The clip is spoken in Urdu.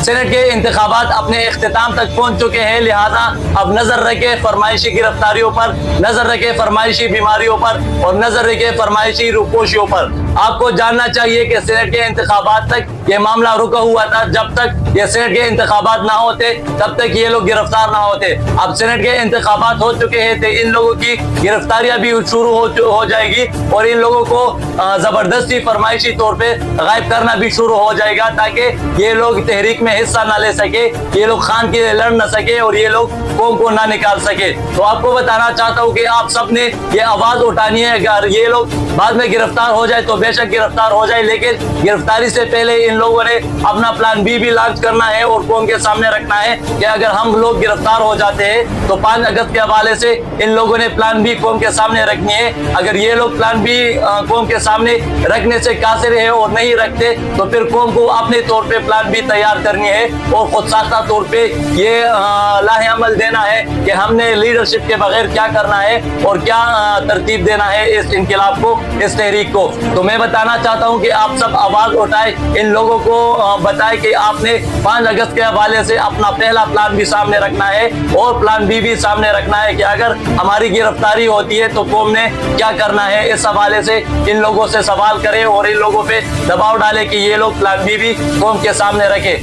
سینٹ کے انتخابات اپنے اختتام تک پہنچ چکے ہیں، لہذا اب نظر رکھے فرمائشی گرفتاریوں پر، نظر رکھے فرمائشی بیماریوں پر اور نظر رکھے فرمائشی روپوشیوں پر۔ آپ کو جاننا چاہیے کہ سینٹ کے انتخابات تک یہ معاملہ رکا ہوا تھا، جب تک یہ سینٹ کے انتخابات نہ ہوتے تب تک یہ لوگ گرفتار نہ ہوتے۔ اب سینٹ کے انتخابات ہو چکے ہیں تو ان لوگوں کی گرفتاریاں بھی شروع ہو جائے گی اور ان لوگوں کو زبردستی فرمائشی طور پہ غائب کرنا بھی شروع ہو جائے گا، تاکہ یہ لوگ تحریک میں حصہ نہ لے سکے، یہ لوگ خان کے لڑ نہ سکے اور یہ لوگ قوم کو نہ نکال سکے۔ تو آپ کو بتانا چاہتا ہوں کہ آپ سب نے یہ آواز اٹھانی ہے، اگر یہ لوگ بعد میں گرفتار ہو جائے تو بے شک گرفتار ہو جائے، لیکن گرفتاری سے پہلے ان لوگوں نے اپنا پلان بی بھی لانچ کرنا ہے اور قوم کے سامنے رکھنا ہے کہ اگر ہم لوگ گرفتار ہو جاتے ہیں تو 5 اگست کے حوالے سے ان لوگوں نے پلان بی قوم کے سامنے رکھنی ہے۔ اگر یہ لوگ پلان بی قوم کے سامنے رکھنے سے قاصر ہے اور نہیں رکھتے تو پھر قوم کو اپنے طور پہ پلان بی تیار کرنی ہے اور خود ساختہ طور پہ یہ لاہ عمل دینا ہے کہ ہم نے لیڈرشپ کے بغیر کیا کرنا ہے اور کیا ترتیب دینا ہے اس انقلاب کو، اس تحریک کو۔ تو میں بتانا چاہتا ہوں کہ آپ سب آواز اٹھائے، ان لوگوں کو بتائے کہ آپ نے 5 اگست کے حوالے سے اپنا پہلا پلان بھی سامنے رکھنا ہے اور پلان بی بھی سامنے رکھنا ہے کہ اگر ہماری گرفتاری ہوتی ہے تو قوم نے کیا کرنا ہے۔ اس حوالے سے ان لوگوں سے سوال کرے اور ان لوگوں پہ دباؤ ڈالے کہ یہ لوگ پلان بی بھی قوم کے سامنے رکھے۔